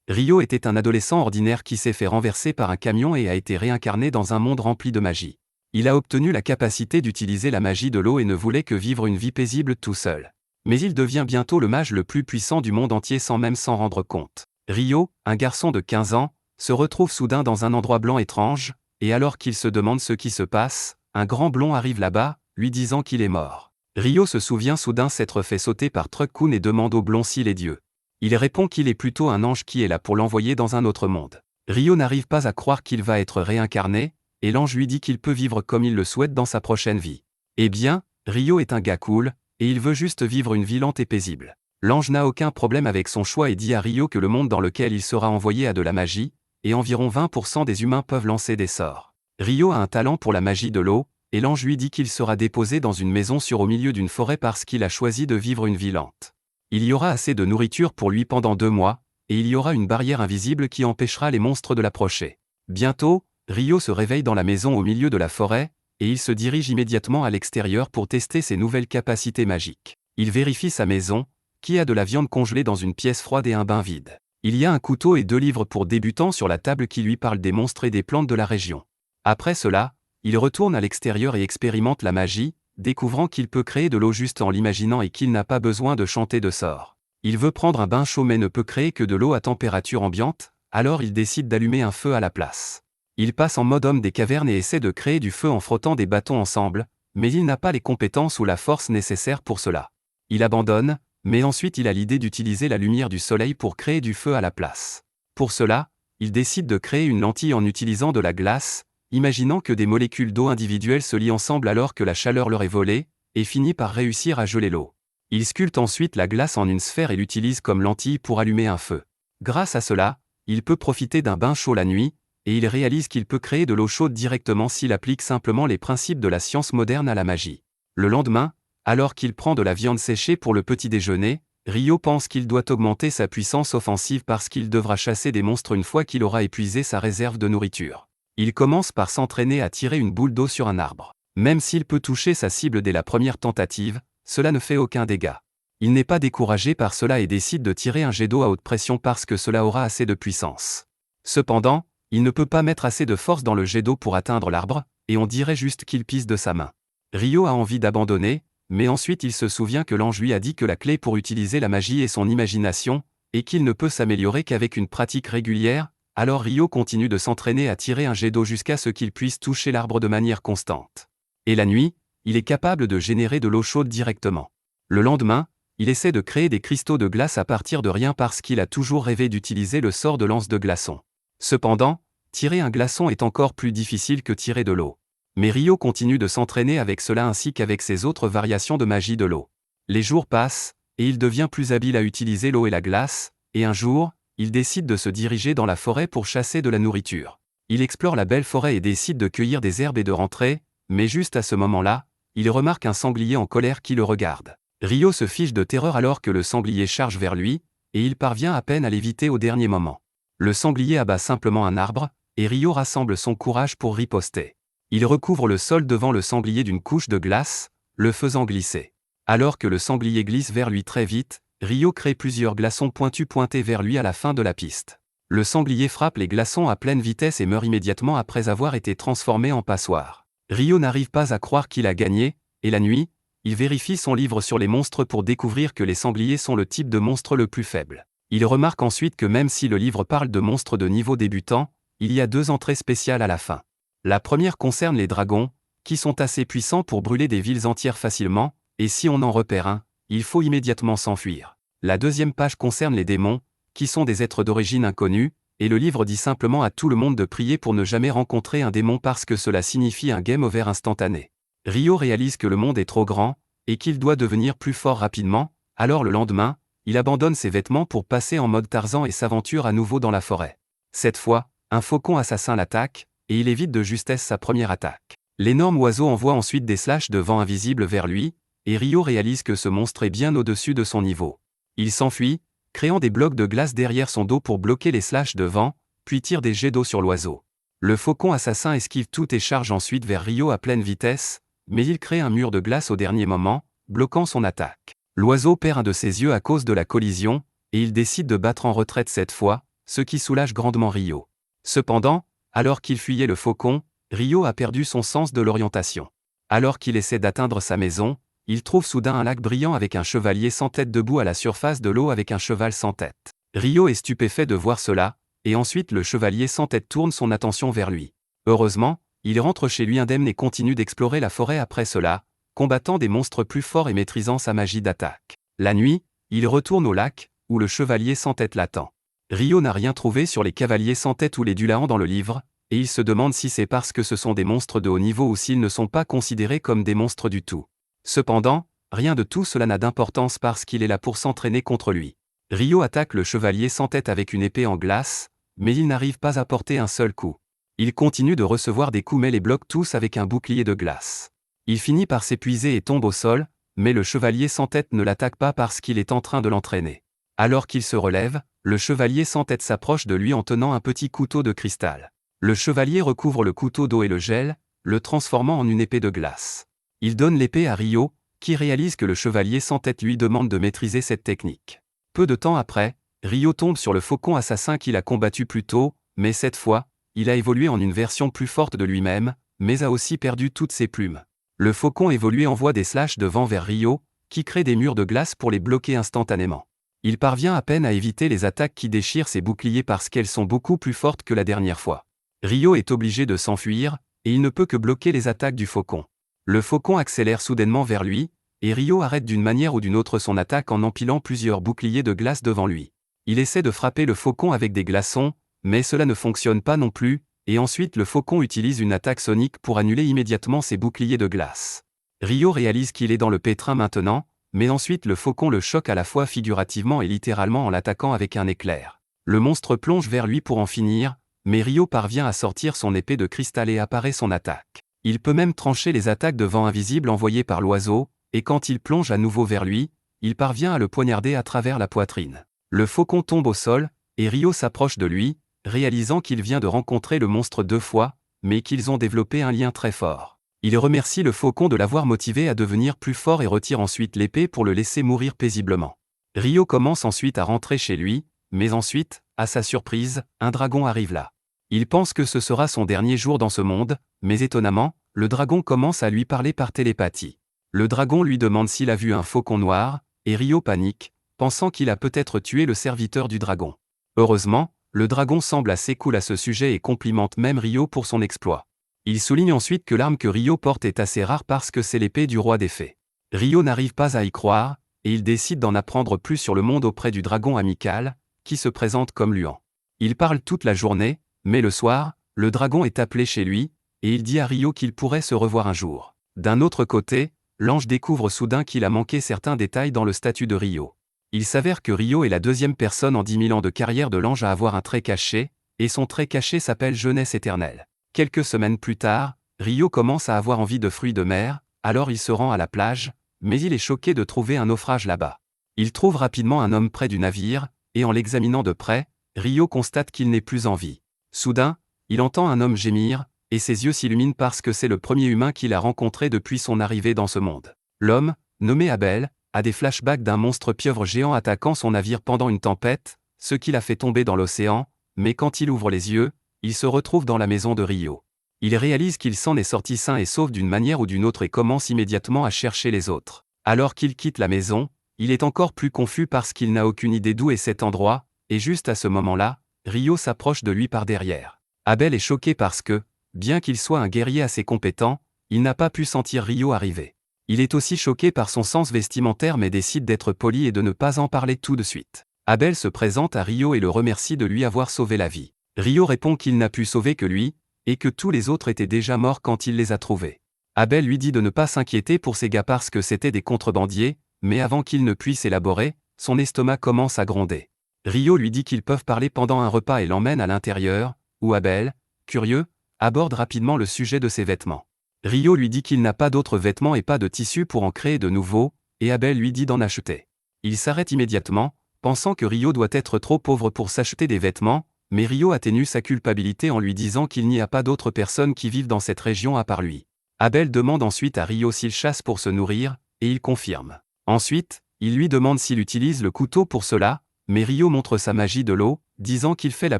Ryo était un adolescent ordinaire qui s'est fait renverser par un camion et a été réincarné dans un monde rempli de magie. Il a obtenu la capacité d'utiliser la magie de l'eau et ne voulait que vivre une vie paisible tout seul. Mais il devient bientôt le mage le plus puissant du monde entier sans même s'en rendre compte. Ryo, un garçon de 15 ans, se retrouve soudain dans un endroit blanc étrange, et alors qu'il se demande ce qui se passe, un grand blond arrive là-bas, lui disant qu'il est mort. Ryo se souvient soudain s'être fait sauter par Truck-kun et demande au blond s'il est Dieu. Il répond qu'il est plutôt un ange qui est là pour l'envoyer dans un autre monde. Ryo n'arrive pas à croire qu'il va être réincarné, et l'ange lui dit qu'il peut vivre comme il le souhaite dans sa prochaine vie. Eh bien, Ryo est un gars cool, et il veut juste vivre une vie lente et paisible. L'ange n'a aucun problème avec son choix et dit à Ryo que le monde dans lequel il sera envoyé a de la magie, et environ 20% des humains peuvent lancer des sorts. Ryo a un talent pour la magie de l'eau, et l'ange lui dit qu'il sera déposé dans une maison au milieu d'une forêt parce qu'il a choisi de vivre une vie lente. Il y aura assez de nourriture pour lui pendant 2 mois, et il y aura une barrière invisible qui empêchera les monstres de l'approcher. Bientôt, Ryo se réveille dans la maison au milieu de la forêt, et il se dirige immédiatement à l'extérieur pour tester ses nouvelles capacités magiques. Il vérifie sa maison, qui a de la viande congelée dans une pièce froide et un bain vide. Il y a un couteau et 2 livres pour débutants sur la table qui lui parlent des monstres et des plantes de la région. Après cela, il retourne à l'extérieur et expérimente la magie, découvrant qu'il peut créer de l'eau juste en l'imaginant et qu'il n'a pas besoin de chanter de sorts. Il veut prendre un bain chaud mais ne peut créer que de l'eau à température ambiante, alors il décide d'allumer un feu à la place. Il passe en mode homme des cavernes et essaie de créer du feu en frottant des bâtons ensemble, mais il n'a pas les compétences ou la force nécessaires pour cela. Il abandonne, mais ensuite il a l'idée d'utiliser la lumière du soleil pour créer du feu à la place. Pour cela, il décide de créer une lentille en utilisant de la glace, imaginant que des molécules d'eau individuelles se lient ensemble alors que la chaleur leur est volée, et finit par réussir à geler l'eau. Il sculpte ensuite la glace en une sphère et l'utilise comme lentille pour allumer un feu. Grâce à cela, il peut profiter d'un bain chaud la nuit, et il réalise qu'il peut créer de l'eau chaude directement s'il applique simplement les principes de la science moderne à la magie. Le lendemain, alors qu'il prend de la viande séchée pour le petit déjeuner, Ryo pense qu'il doit augmenter sa puissance offensive parce qu'il devra chasser des monstres une fois qu'il aura épuisé sa réserve de nourriture. Il commence par s'entraîner à tirer une boule d'eau sur un arbre. Même s'il peut toucher sa cible dès la première tentative, cela ne fait aucun dégât. Il n'est pas découragé par cela et décide de tirer un jet d'eau à haute pression parce que cela aura assez de puissance. Cependant, il ne peut pas mettre assez de force dans le jet d'eau pour atteindre l'arbre, et on dirait juste qu'il pisse de sa main. Ryo a envie d'abandonner, mais ensuite il se souvient que l'ange lui a dit que la clé pour utiliser la magie est son imagination, et qu'il ne peut s'améliorer qu'avec une pratique régulière. Alors Ryo continue de s'entraîner à tirer un jet d'eau jusqu'à ce qu'il puisse toucher l'arbre de manière constante. Et la nuit, il est capable de générer de l'eau chaude directement. Le lendemain, il essaie de créer des cristaux de glace à partir de rien parce qu'il a toujours rêvé d'utiliser le sort de lance de glaçon. Cependant, tirer un glaçon est encore plus difficile que tirer de l'eau. Mais Ryo continue de s'entraîner avec cela ainsi qu'avec ses autres variations de magie de l'eau. Les jours passent, et il devient plus habile à utiliser l'eau et la glace, et un jour, il décide de se diriger dans la forêt pour chasser de la nourriture. Il explore la belle forêt et décide de cueillir des herbes et de rentrer, mais juste à ce moment-là, il remarque un sanglier en colère qui le regarde. Ryo se fiche de terreur alors que le sanglier charge vers lui, et il parvient à peine à l'éviter au dernier moment. Le sanglier abat simplement un arbre, et Ryo rassemble son courage pour riposter. Il recouvre le sol devant le sanglier d'une couche de glace, le faisant glisser. Alors que le sanglier glisse vers lui très vite, Ryo crée plusieurs glaçons pointus pointés vers lui à la fin de la piste. Le sanglier frappe les glaçons à pleine vitesse et meurt immédiatement après avoir été transformé en passoire. Ryo n'arrive pas à croire qu'il a gagné, et la nuit, il vérifie son livre sur les monstres pour découvrir que les sangliers sont le type de monstre le plus faible. Il remarque ensuite que même si le livre parle de monstres de niveau débutant, il y a 2 entrées spéciales à la fin. La première concerne les dragons, qui sont assez puissants pour brûler des villes entières facilement, et si on en repère un, il faut immédiatement s'enfuir. La deuxième page concerne les démons, qui sont des êtres d'origine inconnue, et le livre dit simplement à tout le monde de prier pour ne jamais rencontrer un démon parce que cela signifie un game over instantané. Ryo réalise que le monde est trop grand, et qu'il doit devenir plus fort rapidement, alors le lendemain, il abandonne ses vêtements pour passer en mode Tarzan et s'aventure à nouveau dans la forêt. Cette fois, un faucon assassin l'attaque, et il évite de justesse sa première attaque. L'énorme oiseau envoie ensuite des slashes de vent invisibles vers lui, et Ryo réalise que ce monstre est bien au-dessus de son niveau. Il s'enfuit, créant des blocs de glace derrière son dos pour bloquer les slashes de vent, puis tire des jets d'eau sur l'oiseau. Le faucon assassin esquive tout et charge ensuite vers Ryo à pleine vitesse, mais il crée un mur de glace au dernier moment, bloquant son attaque. L'oiseau perd un de ses yeux à cause de la collision, et il décide de battre en retraite cette fois, ce qui soulage grandement Rio. Cependant, alors qu'il fuyait le faucon, Rio a perdu son sens de l'orientation. Alors qu'il essaie d'atteindre sa maison, il trouve soudain un lac brillant avec un chevalier sans tête debout à la surface de l'eau avec un cheval sans tête. Rio est stupéfait de voir cela, et ensuite le chevalier sans tête tourne son attention vers lui. Heureusement, il rentre chez lui indemne et continue d'explorer la forêt après cela, combattant des monstres plus forts et maîtrisant sa magie d'attaque. La nuit, il retourne au lac, où le chevalier sans tête l'attend. Rio n'a rien trouvé sur les cavaliers sans tête ou les Dulaans dans le livre, et il se demande si c'est parce que ce sont des monstres de haut niveau ou s'ils ne sont pas considérés comme des monstres du tout. Cependant, rien de tout cela n'a d'importance parce qu'il est là pour s'entraîner contre lui. Rio attaque le chevalier sans tête avec une épée en glace, mais il n'arrive pas à porter un seul coup. Il continue de recevoir des coups mais les bloque tous avec un bouclier de glace. Il finit par s'épuiser et tombe au sol, mais le chevalier sans tête ne l'attaque pas parce qu'il est en train de l'entraîner. Alors qu'il se relève, le chevalier sans tête s'approche de lui en tenant un petit couteau de cristal. Le chevalier recouvre le couteau d'eau et le gèle, le transformant en une épée de glace. Il donne l'épée à Rio, qui réalise que le chevalier sans tête lui demande de maîtriser cette technique. Peu de temps après, Rio tombe sur le faucon assassin qu'il a combattu plus tôt, mais cette fois, il a évolué en une version plus forte de lui-même, mais a aussi perdu toutes ses plumes. Le faucon évolué envoie des slashs de vent vers Rio, qui crée des murs de glace pour les bloquer instantanément. Il parvient à peine à éviter les attaques qui déchirent ses boucliers parce qu'elles sont beaucoup plus fortes que la dernière fois. Rio est obligé de s'enfuir, et il ne peut que bloquer les attaques du faucon. Le faucon accélère soudainement vers lui, et Rio arrête d'une manière ou d'une autre son attaque en empilant plusieurs boucliers de glace devant lui. Il essaie de frapper le faucon avec des glaçons, mais cela ne fonctionne pas non plus, et ensuite le faucon utilise une attaque sonique pour annuler immédiatement ses boucliers de glace. Rio réalise qu'il est dans le pétrin maintenant, mais ensuite le faucon le choque à la fois figurativement et littéralement en l'attaquant avec un éclair. Le monstre plonge vers lui pour en finir, mais Rio parvient à sortir son épée de cristal et apparaît son attaque. Il peut même trancher les attaques de vent invisible envoyées par l'oiseau, et quand il plonge à nouveau vers lui, il parvient à le poignarder à travers la poitrine. Le faucon tombe au sol, et Rio s'approche de lui, réalisant qu'il vient de rencontrer le monstre 2 fois, mais qu'ils ont développé un lien très fort. Il remercie le faucon de l'avoir motivé à devenir plus fort et retire ensuite l'épée pour le laisser mourir paisiblement. Rio commence ensuite à rentrer chez lui, mais ensuite, à sa surprise, un dragon arrive là. Il pense que ce sera son dernier jour dans ce monde, mais étonnamment, le dragon commence à lui parler par télépathie. Le dragon lui demande s'il a vu un faucon noir, et Rio panique, pensant qu'il a peut-être tué le serviteur du dragon. Heureusement, le dragon semble assez cool à ce sujet et complimente même Rio pour son exploit. Il souligne ensuite que l'arme que Rio porte est assez rare parce que c'est l'épée du roi des fées. Rio n'arrive pas à y croire, et il décide d'en apprendre plus sur le monde auprès du dragon amical, qui se présente comme Luan. Il parle toute la journée, mais le soir, le dragon est appelé chez lui, et il dit à Rio qu'il pourrait se revoir un jour. D'un autre côté, l'ange découvre soudain qu'il a manqué certains détails dans le statut de Rio. Il s'avère que Rio est la deuxième personne en 10 000 ans de carrière de l'ange à avoir un trait caché, et son trait caché s'appelle jeunesse éternelle. Quelques semaines plus tard, Rio commence à avoir envie de fruits de mer, alors il se rend à la plage, mais il est choqué de trouver un naufrage là-bas. Il trouve rapidement un homme près du navire, et en l'examinant de près, Rio constate qu'il n'est plus en vie. Soudain, il entend un homme gémir, et ses yeux s'illuminent parce que c'est le premier humain qu'il a rencontré depuis son arrivée dans ce monde. L'homme, nommé Abel, a des flashbacks d'un monstre pieuvre géant attaquant son navire pendant une tempête, ce qui l'a fait tomber dans l'océan, mais quand il ouvre les yeux, il se retrouve dans la maison de Rio. Il réalise qu'il s'en est sorti sain et sauf d'une manière ou d'une autre et commence immédiatement à chercher les autres. Alors qu'il quitte la maison, il est encore plus confus parce qu'il n'a aucune idée d'où est cet endroit, et juste à ce moment-là, Rio s'approche de lui par derrière. Abel est choqué parce que, bien qu'il soit un guerrier assez compétent, il n'a pas pu sentir Rio arriver. Il est aussi choqué par son sens vestimentaire mais décide d'être poli et de ne pas en parler tout de suite. Abel se présente à Rio et le remercie de lui avoir sauvé la vie. Rio répond qu'il n'a pu sauver que lui, et que tous les autres étaient déjà morts quand il les a trouvés. Abel lui dit de ne pas s'inquiéter pour ces gars parce que c'étaient des contrebandiers, mais avant qu'il ne puisse élaborer, son estomac commence à gronder. Rio lui dit qu'ils peuvent parler pendant un repas et l'emmène à l'intérieur, où Abel, curieux, aborde rapidement le sujet de ses vêtements. Rio lui dit qu'il n'a pas d'autres vêtements et pas de tissu pour en créer de nouveaux, et Abel lui dit d'en acheter. Il s'arrête immédiatement, pensant que Rio doit être trop pauvre pour s'acheter des vêtements, mais Rio atténue sa culpabilité en lui disant qu'il n'y a pas d'autres personnes qui vivent dans cette région à part lui. Abel demande ensuite à Rio s'il chasse pour se nourrir, et il confirme. Ensuite, il lui demande s'il utilise le couteau pour cela, Mais Rio montre sa magie de l'eau, disant qu'il fait la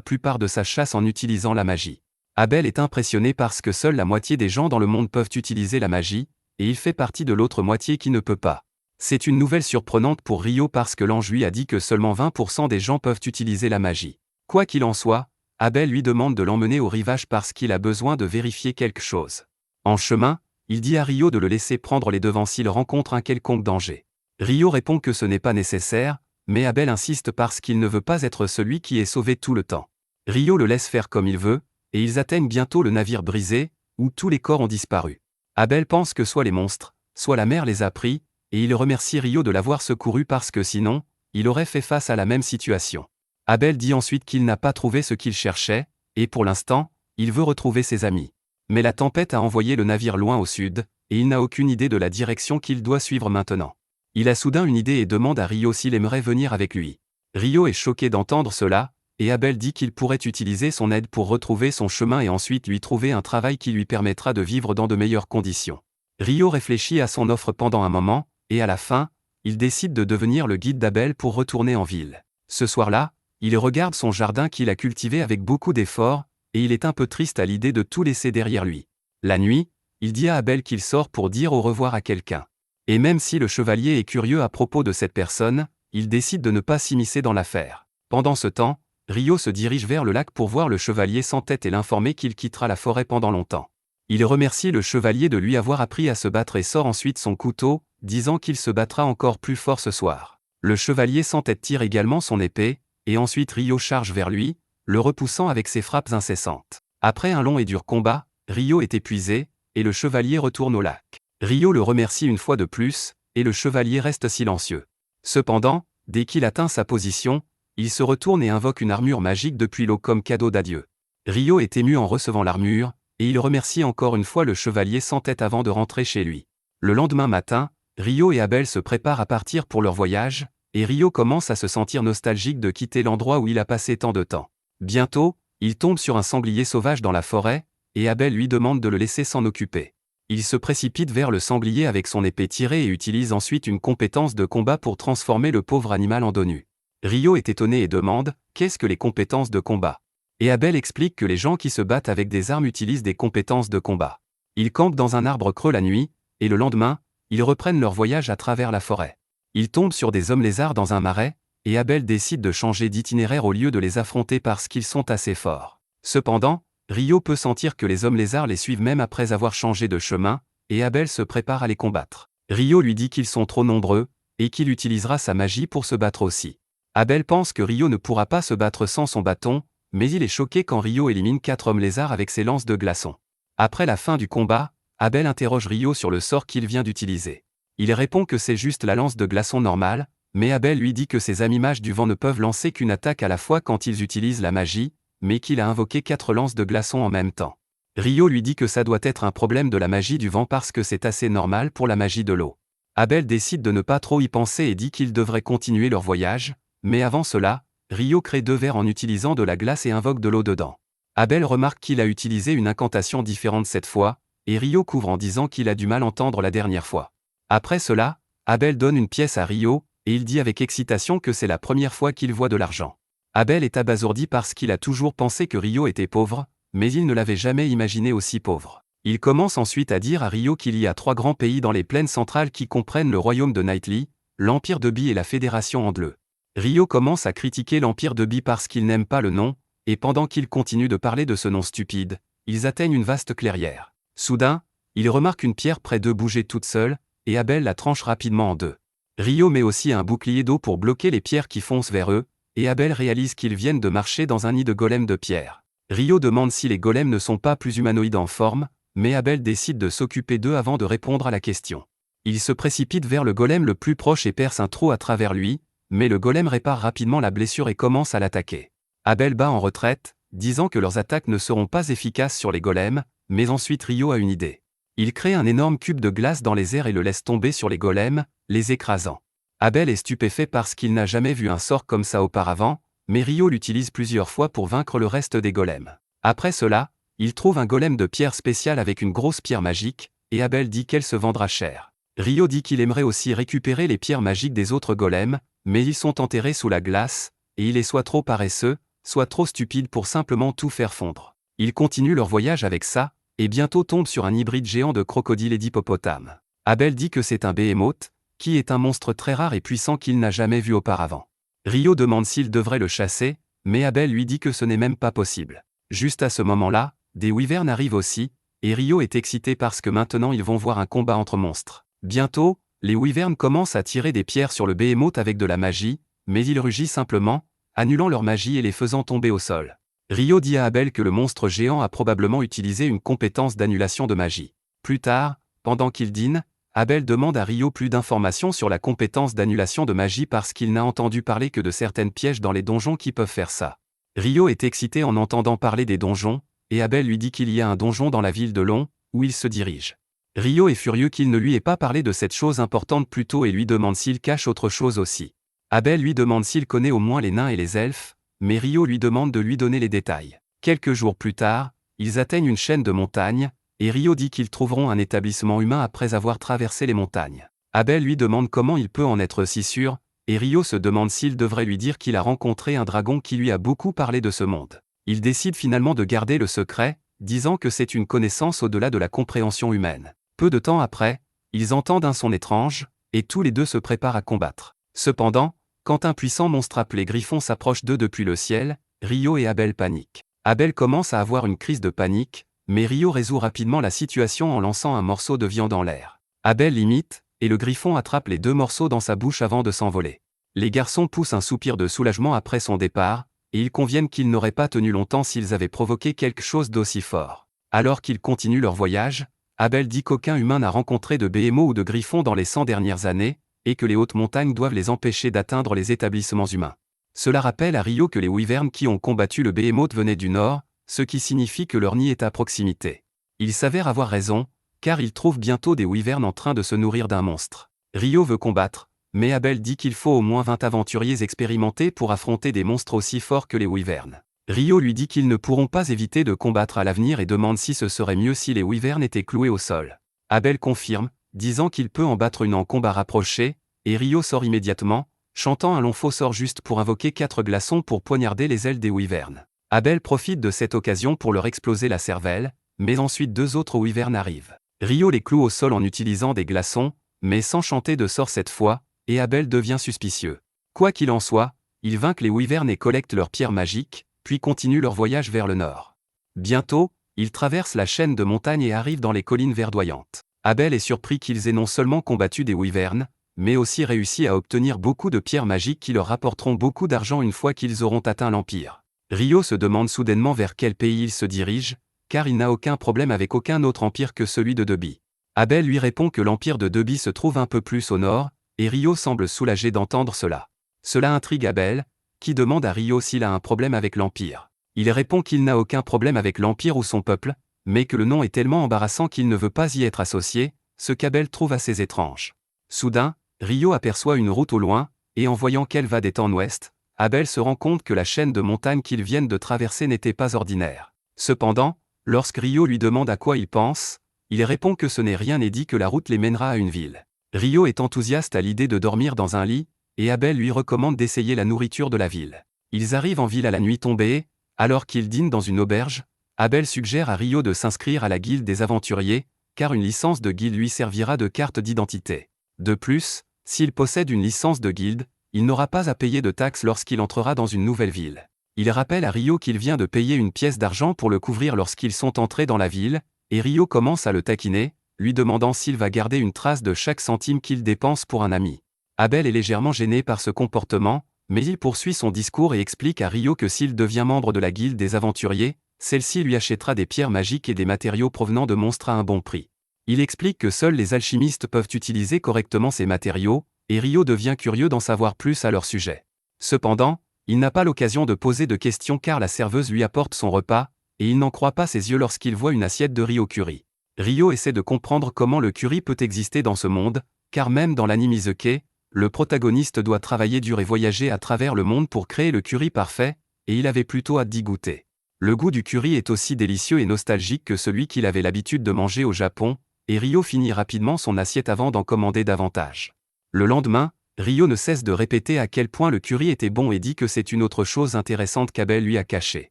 plupart de sa chasse en utilisant la magie. Abel est impressionné parce que seule la moitié des gens dans le monde peuvent utiliser la magie, et il fait partie de l'autre moitié qui ne peut pas. C'est une nouvelle surprenante pour Rio parce que l'ange lui a dit que seulement 20% des gens peuvent utiliser la magie. Quoi qu'il en soit, Abel lui demande de l'emmener au rivage parce qu'il a besoin de vérifier quelque chose. En chemin, il dit à Rio de le laisser prendre les devants s'il rencontre un quelconque danger. Rio répond que ce n'est pas nécessaire, mais Abel insiste parce qu'il ne veut pas être celui qui est sauvé tout le temps. Rio le laisse faire comme il veut, et ils atteignent bientôt le navire brisé, où tous les corps ont disparu. Abel pense que soit les monstres, soit la mer les a pris, et il remercie Rio de l'avoir secouru parce que sinon, il aurait fait face à la même situation. Abel dit ensuite qu'il n'a pas trouvé ce qu'il cherchait, et pour l'instant, il veut retrouver ses amis. Mais la tempête a envoyé le navire loin au sud, et il n'a aucune idée de la direction qu'il doit suivre maintenant. Il a soudain une idée et demande à Rio s'il aimerait venir avec lui. Rio est choqué d'entendre cela, et Abel dit qu'il pourrait utiliser son aide pour retrouver son chemin et ensuite lui trouver un travail qui lui permettra de vivre dans de meilleures conditions. Rio réfléchit à son offre pendant un moment, et à la fin, il décide de devenir le guide d'Abel pour retourner en ville. Ce soir-là, il regarde son jardin qu'il a cultivé avec beaucoup d'efforts, et il est un peu triste à l'idée de tout laisser derrière lui. La nuit, il dit à Abel qu'il sort pour dire au revoir à quelqu'un. Et même si le chevalier est curieux à propos de cette personne, il décide de ne pas s'immiscer dans l'affaire. Pendant ce temps, Rio se dirige vers le lac pour voir le chevalier sans tête et l'informer qu'il quittera la forêt pendant longtemps. Il remercie le chevalier de lui avoir appris à se battre et sort ensuite son couteau, disant qu'il se battra encore plus fort ce soir. Le chevalier sans tête tire également son épée, et ensuite Rio charge vers lui, le repoussant avec ses frappes incessantes. Après un long et dur combat, Rio est épuisé, et le chevalier retourne au lac. Rio le remercie une fois de plus, et le chevalier reste silencieux. Cependant, dès qu'il atteint sa position, il se retourne et invoque une armure magique depuis l'eau comme cadeau d'adieu. Rio est ému en recevant l'armure, et il remercie encore une fois le chevalier sans tête avant de rentrer chez lui. Le lendemain matin, Rio et Abel se préparent à partir pour leur voyage, et Rio commence à se sentir nostalgique de quitter l'endroit où il a passé tant de temps. Bientôt, il tombe sur un sanglier sauvage dans la forêt, et Abel lui demande de le laisser s'en occuper. Il se précipite vers le sanglier avec son épée tirée et utilise ensuite une compétence de combat pour transformer le pauvre animal en dos nu. Rio est étonné et demande « Qu'est-ce que les compétences de combat ?» Et Abel explique que les gens qui se battent avec des armes utilisent des compétences de combat. Ils campent dans un arbre creux la nuit, et le lendemain, ils reprennent leur voyage à travers la forêt. Ils tombent sur des hommes lézards dans un marais, et Abel décide de changer d'itinéraire au lieu de les affronter parce qu'ils sont assez forts. Cependant, Rio peut sentir que les hommes lézards les suivent même après avoir changé de chemin, et Abel se prépare à les combattre. Rio lui dit qu'ils sont trop nombreux, et qu'il utilisera sa magie pour se battre aussi. Abel pense que Rio ne pourra pas se battre sans son bâton, mais il est choqué quand Rio élimine 4 hommes lézards avec ses lances de glaçons. Après la fin du combat, Abel interroge Rio sur le sort qu'il vient d'utiliser. Il répond que c'est juste la lance de glaçons normale, mais Abel lui dit que ses amis mages du vent ne peuvent lancer qu'une attaque à la fois quand ils utilisent la magie, mais qu'il a invoqué 4 lances de glaçons en même temps. Rio lui dit que ça doit être un problème de la magie du vent parce que c'est assez normal pour la magie de l'eau. Abel décide de ne pas trop y penser et dit qu'ils devraient continuer leur voyage, mais avant cela, Rio crée 2 verres en utilisant de la glace et invoque de l'eau dedans. Abel remarque qu'il a utilisé une incantation différente cette fois, et Rio couvre en disant qu'il a du mal à entendre la dernière fois. Après cela, Abel donne une pièce à Rio, et il dit avec excitation que c'est la première fois qu'il voit de l'argent. Abel est abasourdi parce qu'il a toujours pensé que Rio était pauvre, mais il ne l'avait jamais imaginé aussi pauvre. Il commence ensuite à dire à Rio qu'il y a 3 grands pays dans les plaines centrales qui comprennent le royaume de Nightly, l'Empire de Bi et la Fédération Andle. Rio commence à critiquer l'Empire de Bi parce qu'il n'aime pas le nom, et pendant qu'il continue de parler de ce nom stupide, ils atteignent une vaste clairière. Soudain, il remarque une pierre près d'eux bouger toute seule, et Abel la tranche rapidement en 2. Rio met aussi un bouclier d'eau pour bloquer les pierres qui foncent vers eux, et Abel réalise qu'ils viennent de marcher dans un nid de golems de pierre. Rio demande si les golems ne sont pas plus humanoïdes en forme, mais Abel décide de s'occuper d'eux avant de répondre à la question. Il se précipite vers le golem le plus proche et perce un trou à travers lui, mais le golem répare rapidement la blessure et commence à l'attaquer. Abel bat en retraite, disant que leurs attaques ne seront pas efficaces sur les golems, mais ensuite Rio a une idée. Il crée un énorme cube de glace dans les airs et le laisse tomber sur les golems, les écrasant. Abel est stupéfait parce qu'il n'a jamais vu un sort comme ça auparavant, mais Rio l'utilise plusieurs fois pour vaincre le reste des golems. Après cela, il trouve un golem de pierre spécial avec une grosse pierre magique, et Abel dit qu'elle se vendra cher. Rio dit qu'il aimerait aussi récupérer les pierres magiques des autres golems, mais ils sont enterrés sous la glace, et il est soit trop paresseux, soit trop stupide pour simplement tout faire fondre. Ils continuent leur voyage avec ça, et bientôt tombent sur un hybride géant de crocodile et d'hippopotame. Abel dit que c'est un behemoth, qui est un monstre très rare et puissant qu'il n'a jamais vu auparavant. Rio demande s'il devrait le chasser, mais Abel lui dit que ce n'est même pas possible. Juste à ce moment-là, des wyverns arrivent aussi, et Rio est excité parce que maintenant ils vont voir un combat entre monstres. Bientôt, les wyverns commencent à tirer des pierres sur le behemoth avec de la magie, mais il rugit simplement, annulant leur magie et les faisant tomber au sol. Rio dit à Abel que le monstre géant a probablement utilisé une compétence d'annulation de magie. Plus tard, pendant qu'ils dînent, Abel demande à Rio plus d'informations sur la compétence d'annulation de magie parce qu'il n'a entendu parler que de certaines pièges dans les donjons qui peuvent faire ça. Rio est excité en entendant parler des donjons, et Abel lui dit qu'il y a un donjon dans la ville de Long, où il se dirige. Rio est furieux qu'il ne lui ait pas parlé de cette chose importante plus tôt et lui demande s'il cache autre chose aussi. Abel lui demande s'il connaît au moins les nains et les elfes, mais Rio lui demande de lui donner les détails. Quelques jours plus tard, ils atteignent une chaîne de montagnes, et Rio dit qu'ils trouveront un établissement humain après avoir traversé les montagnes. Abel lui demande comment il peut en être si sûr, et Rio se demande s'il devrait lui dire qu'il a rencontré un dragon qui lui a beaucoup parlé de ce monde. Il décide finalement de garder le secret, disant que c'est une connaissance au-delà de la compréhension humaine. Peu de temps après, ils entendent un son étrange, et tous les deux se préparent à combattre. Cependant, quand un puissant monstre appelé Griffon s'approche d'eux depuis le ciel, Rio et Abel paniquent. Abel commence à avoir une crise de panique, mais Rio résout rapidement la situation en lançant un morceau de viande en l'air. Abel l'imite, et le Griffon attrape les deux morceaux dans sa bouche avant de s'envoler. Les garçons poussent un soupir de soulagement après son départ, et ils conviennent qu'ils n'auraient pas tenu longtemps s'ils avaient provoqué quelque chose d'aussi fort. Alors qu'ils continuent leur voyage, Abel dit qu'aucun humain n'a rencontré de behemoth ou de griffon dans les 100 dernières années, et que les hautes montagnes doivent les empêcher d'atteindre les établissements humains. Cela rappelle à Rio que les wyverns qui ont combattu le behemoth venaient du nord, ce qui signifie que leur nid est à proximité. Il s'avère avoir raison, car il trouve bientôt des wyverns en train de se nourrir d'un monstre. Rio veut combattre, mais Abel dit qu'il faut au moins 20 aventuriers expérimentés pour affronter des monstres aussi forts que les wyverns. Rio lui dit qu'ils ne pourront pas éviter de combattre à l'avenir et demande si ce serait mieux si les wyverns étaient cloués au sol. Abel confirme, disant qu'il peut en battre une en combat rapproché, et Rio sort immédiatement, chantant un long faux sort juste pour invoquer 4 glaçons pour poignarder les ailes des wyverns. Abel profite de cette occasion pour leur exploser la cervelle, mais ensuite 2 autres wyverns arrivent. Rio les cloue au sol en utilisant des glaçons, mais sans chanter de sort cette fois, et Abel devient suspicieux. Quoi qu'il en soit, ils vainquent les wyverns et collectent leurs pierres magiques, puis continuent leur voyage vers le nord. Bientôt, ils traversent la chaîne de montagnes et arrivent dans les collines verdoyantes. Abel est surpris qu'ils aient non seulement combattu des wyverns, mais aussi réussi à obtenir beaucoup de pierres magiques qui leur rapporteront beaucoup d'argent une fois qu'ils auront atteint l'Empire. Rio se demande soudainement vers quel pays il se dirige, car il n'a aucun problème avec aucun autre empire que celui de Deby. Abel lui répond que l'empire de Deby se trouve un peu plus au nord, et Rio semble soulagé d'entendre cela. Cela intrigue Abel, qui demande à Rio s'il a un problème avec l'Empire. Il répond qu'il n'a aucun problème avec l'Empire ou son peuple, mais que le nom est tellement embarrassant qu'il ne veut pas y être associé, ce qu'Abel trouve assez étrange. Soudain, Rio aperçoit une route au loin, et en voyant qu'elle va des en ouest, Abel se rend compte que la chaîne de montagnes qu'ils viennent de traverser n'était pas ordinaire. Cependant, lorsque Rio lui demande à quoi il pense, il répond que ce n'est rien et dit que la route les mènera à une ville. Rio est enthousiaste à l'idée de dormir dans un lit, et Abel lui recommande d'essayer la nourriture de la ville. Ils arrivent en ville à la nuit tombée, alors qu'ils dînent dans une auberge, Abel suggère à Rio de s'inscrire à la guilde des aventuriers, car une licence de guilde lui servira de carte d'identité. De plus, s'il possède une licence de guilde, il n'aura pas à payer de taxes lorsqu'il entrera dans une nouvelle ville. Il rappelle à Rio qu'il vient de payer une pièce d'argent pour le couvrir lorsqu'ils sont entrés dans la ville, et Rio commence à le taquiner, lui demandant s'il va garder une trace de chaque centime qu'il dépense pour un ami. Abel est légèrement gêné par ce comportement, mais il poursuit son discours et explique à Rio que s'il devient membre de la guilde des aventuriers, celle-ci lui achètera des pierres magiques et des matériaux provenant de monstres à un bon prix. Il explique que seuls les alchimistes peuvent utiliser correctement ces matériaux, et Rio devient curieux d'en savoir plus à leur sujet. Cependant, il n'a pas l'occasion de poser de questions car la serveuse lui apporte son repas, et il n'en croit pas ses yeux lorsqu'il voit une assiette de riz au curry. Rio essaie de comprendre comment le curry peut exister dans ce monde, car même dans l'anime Isekai, le protagoniste doit travailler dur et voyager à travers le monde pour créer le curry parfait, et il avait plutôt hâte d'y goûter. Le goût du curry est aussi délicieux et nostalgique que celui qu'il avait l'habitude de manger au Japon, et Rio finit rapidement son assiette avant d'en commander davantage. Le lendemain, Rio ne cesse de répéter à quel point le curry était bon et dit que c'est une autre chose intéressante qu'Abel lui a cachée.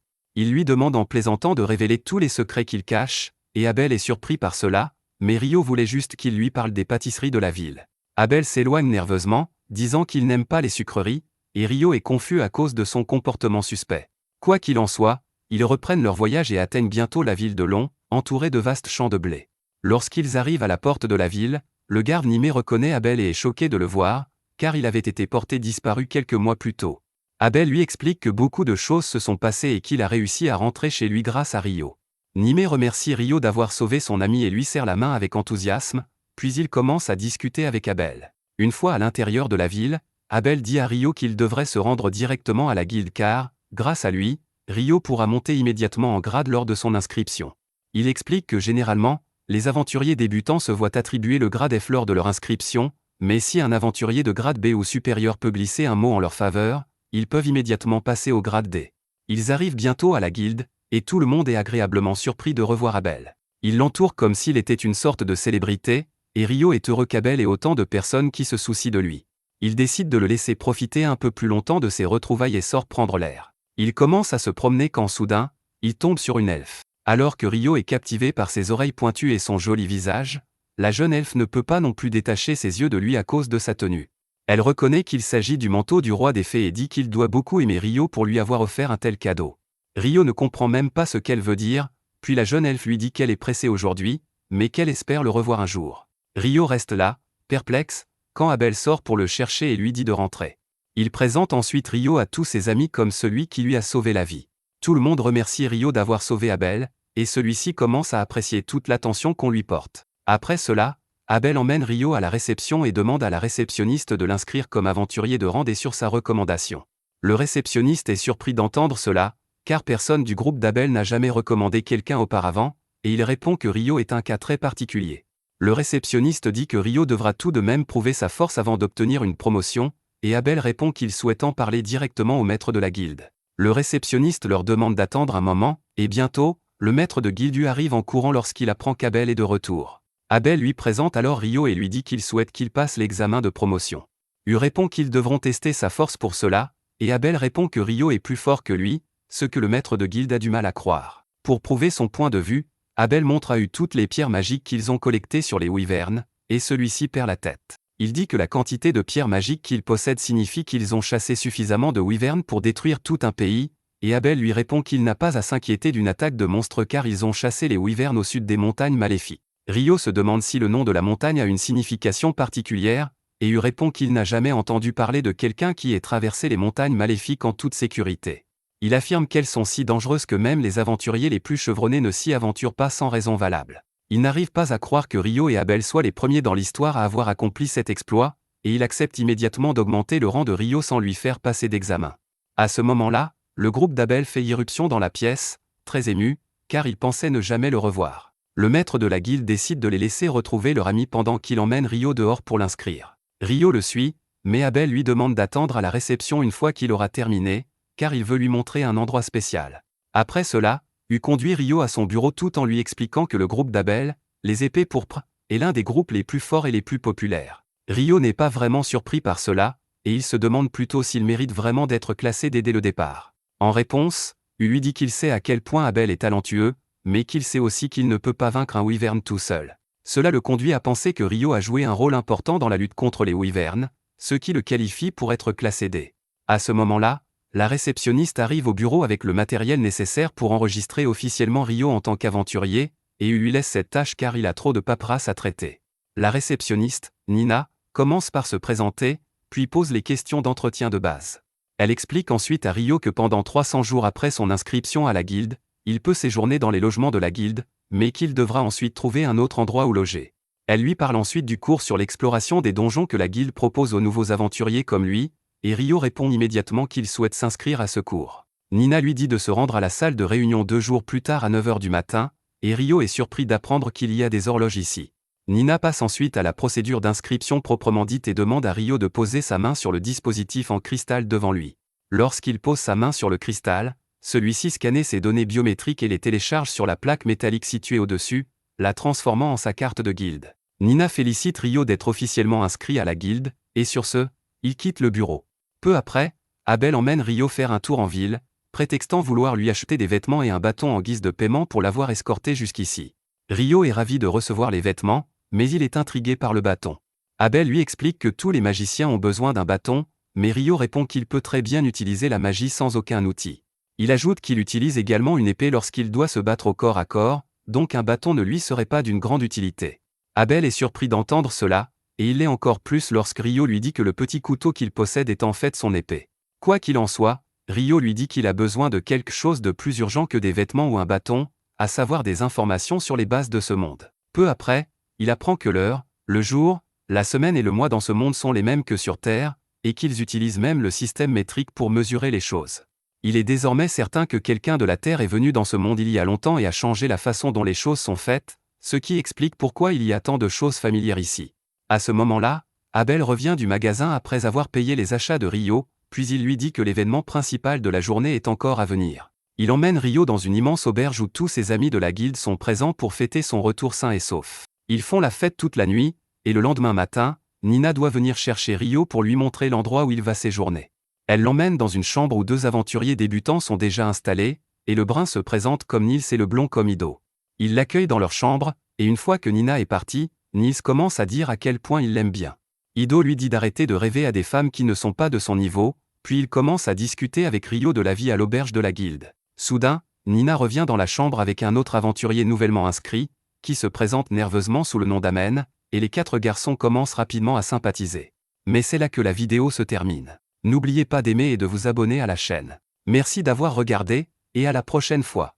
Il lui demande en plaisantant de révéler tous les secrets qu'il cache, et Abel est surpris par cela, mais Rio voulait juste qu'il lui parle des pâtisseries de la ville. Abel s'éloigne nerveusement, disant qu'il n'aime pas les sucreries, et Rio est confus à cause de son comportement suspect. Quoi qu'il en soit, ils reprennent leur voyage et atteignent bientôt la ville de Long, entourée de vastes champs de blé. Lorsqu'ils arrivent à la porte de la ville, le garde Nimé reconnaît Abel et est choqué de le voir, car il avait été porté disparu quelques mois plus tôt. Abel lui explique que beaucoup de choses se sont passées et qu'il a réussi à rentrer chez lui grâce à Rio. Nimé remercie Rio d'avoir sauvé son ami et lui serre la main avec enthousiasme, puis il commence à discuter avec Abel. Une fois à l'intérieur de la ville, Abel dit à Rio qu'il devrait se rendre directement à la guilde car, grâce à lui, Rio pourra monter immédiatement en grade lors de son inscription. Il explique que généralement, les aventuriers débutants se voient attribuer le grade F lors de leur inscription, mais si un aventurier de grade B ou supérieur peut glisser un mot en leur faveur, ils peuvent immédiatement passer au grade D. Ils arrivent bientôt à la guilde, et tout le monde est agréablement surpris de revoir Abel. Il l'entoure comme s'il était une sorte de célébrité, et Rio est heureux qu'Abel ait autant de personnes qui se soucient de lui. Il décide de le laisser profiter un peu plus longtemps de ses retrouvailles et sort prendre l'air. Il commence à se promener quand soudain, il tombe sur une elfe. Alors que Rio est captivé par ses oreilles pointues et son joli visage, la jeune elfe ne peut pas non plus détacher ses yeux de lui à cause de sa tenue. Elle reconnaît qu'il s'agit du manteau du roi des fées et dit qu'il doit beaucoup aimer Rio pour lui avoir offert un tel cadeau. Rio ne comprend même pas ce qu'elle veut dire, puis la jeune elfe lui dit qu'elle est pressée aujourd'hui, mais qu'elle espère le revoir un jour. Rio reste là, perplexe, quand Abel sort pour le chercher et lui dit de rentrer. Il présente ensuite Rio à tous ses amis comme celui qui lui a sauvé la vie. Tout le monde remercie Rio d'avoir sauvé Abel, et celui-ci commence à apprécier toute l'attention qu'on lui porte. Après cela, Abel emmène Rio à la réception et demande à la réceptionniste de l'inscrire comme aventurier de rang D sur sa recommandation. Le réceptionniste est surpris d'entendre cela, car personne du groupe d'Abel n'a jamais recommandé quelqu'un auparavant, et il répond que Rio est un cas très particulier. Le réceptionniste dit que Rio devra tout de même prouver sa force avant d'obtenir une promotion, et Abel répond qu'il souhaite en parler directement au maître de la guilde. Le réceptionniste leur demande d'attendre un moment, et bientôt, le maître de guilde arrive en courant lorsqu'il apprend qu'Abel est de retour. Abel lui présente alors Rio et lui dit qu'il souhaite qu'il passe l'examen de promotion. Hu répond qu'ils devront tester sa force pour cela, et Abel répond que Rio est plus fort que lui, ce que le maître de guilde a du mal à croire. Pour prouver son point de vue, Abel montre à Hu toutes les pierres magiques qu'ils ont collectées sur les wyverns, et celui-ci perd la tête. Il dit que la quantité de pierres magiques qu'ils possèdent signifie qu'ils ont chassé suffisamment de wyverns pour détruire tout un pays, et Abel lui répond qu'il n'a pas à s'inquiéter d'une attaque de monstres car ils ont chassé les wyverns au sud des montagnes maléfiques. Rio se demande si le nom de la montagne a une signification particulière, et Hu répond qu'il n'a jamais entendu parler de quelqu'un qui ait traversé les montagnes maléfiques en toute sécurité. Il affirme qu'elles sont si dangereuses que même les aventuriers les plus chevronnés ne s'y aventurent pas sans raison valable. Il n'arrive pas à croire que Rio et Abel soient les premiers dans l'histoire à avoir accompli cet exploit, et il accepte immédiatement d'augmenter le rang de Rio sans lui faire passer d'examen. À ce moment-là, le groupe d'Abel fait irruption dans la pièce, très ému, car il pensait ne jamais le revoir. Le maître de la guilde décide de les laisser retrouver leur ami pendant qu'il emmène Rio dehors pour l'inscrire. Rio le suit, mais Abel lui demande d'attendre à la réception une fois qu'il aura terminé, car il veut lui montrer un endroit spécial. Après cela, Hu conduit Rio à son bureau tout en lui expliquant que le groupe d'Abel, les épées pourpres, est l'un des groupes les plus forts et les plus populaires. Rio n'est pas vraiment surpris par cela, et il se demande plutôt s'il mérite vraiment d'être classé dès le départ. En réponse, Hu lui dit qu'il sait à quel point Abel est talentueux, mais qu'il sait aussi qu'il ne peut pas vaincre un wyvern tout seul. Cela le conduit à penser que Rio a joué un rôle important dans la lutte contre les wyverns, ce qui le qualifie pour être classé D. À ce moment-là, la réceptionniste arrive au bureau avec le matériel nécessaire pour enregistrer officiellement Rio en tant qu'aventurier, et Hu lui laisse cette tâche car il a trop de paperasse à traiter. La réceptionniste, Nina, commence par se présenter, puis pose les questions d'entretien de base. Elle explique ensuite à Rio que pendant 300 jours après son inscription à la guilde, il peut séjourner dans les logements de la guilde, mais qu'il devra ensuite trouver un autre endroit où loger. Elle lui parle ensuite du cours sur l'exploration des donjons que la guilde propose aux nouveaux aventuriers comme lui, et Rio répond immédiatement qu'il souhaite s'inscrire à ce cours. Nina lui dit de se rendre à la salle de réunion 2 jours plus tard à 9 h du matin, et Rio est surpris d'apprendre qu'il y a des horloges ici. Nina passe ensuite à la procédure d'inscription proprement dite et demande à Rio de poser sa main sur le dispositif en cristal devant lui. Lorsqu'il pose sa main sur le cristal, celui-ci scanne ses données biométriques et les télécharge sur la plaque métallique située au-dessus, la transformant en sa carte de guilde. Nina félicite Rio d'être officiellement inscrit à la guilde, et sur ce, Il quitte le bureau. Peu après, Abel emmène Rio faire un tour en ville, prétextant vouloir lui acheter des vêtements et un bâton en guise de paiement pour l'avoir escorté jusqu'ici. Rio est ravi de recevoir les vêtements, mais il est intrigué par le bâton. Abel lui explique que tous les magiciens ont besoin d'un bâton, mais Rio répond qu'il peut très bien utiliser la magie sans aucun outil. Il ajoute qu'il utilise également une épée lorsqu'il doit se battre au corps à corps, donc un bâton ne lui serait pas d'une grande utilité. Abel est surpris d'entendre cela, et il l'est encore plus lorsque Rio lui dit que le petit couteau qu'il possède est en fait son épée. Quoi qu'il en soit, Rio lui dit qu'il a besoin de quelque chose de plus urgent que des vêtements ou un bâton, à savoir des informations sur les bases de ce monde. Peu après, il apprend que l'heure, le jour, la semaine et le mois dans ce monde sont les mêmes que sur Terre, et qu'ils utilisent même le système métrique pour mesurer les choses. Il est désormais certain que quelqu'un de la Terre est venu dans ce monde il y a longtemps et a changé la façon dont les choses sont faites, ce qui explique pourquoi il y a tant de choses familières ici. À ce moment-là, Abel revient du magasin après avoir payé les achats de Rio, puis il lui dit que l'événement principal de la journée est encore à venir. Il emmène Rio dans une immense auberge où tous ses amis de la guilde sont présents pour fêter son retour sain et sauf. Ils font la fête toute la nuit, et le lendemain matin, Nina doit venir chercher Rio pour lui montrer l'endroit où il va séjourner. Elle l'emmène dans une chambre où 2 aventuriers débutants sont déjà installés, et le brun se présente comme Nils et le blond comme Ido. Ils l'accueillent dans leur chambre, et une fois que Nina est partie, Nils commence à dire à quel point il l'aime bien. Ido lui dit d'arrêter de rêver à des femmes qui ne sont pas de son niveau, puis il commence à discuter avec Rio de la vie à l'auberge de la guilde. Soudain, Nina revient dans la chambre avec un autre aventurier nouvellement inscrit, qui se présente nerveusement sous le nom d'Amen, et les 4 garçons commencent rapidement à sympathiser. Mais c'est là que la vidéo se termine. N'oubliez pas d'aimer et de vous abonner à la chaîne. Merci d'avoir regardé, et à la prochaine fois.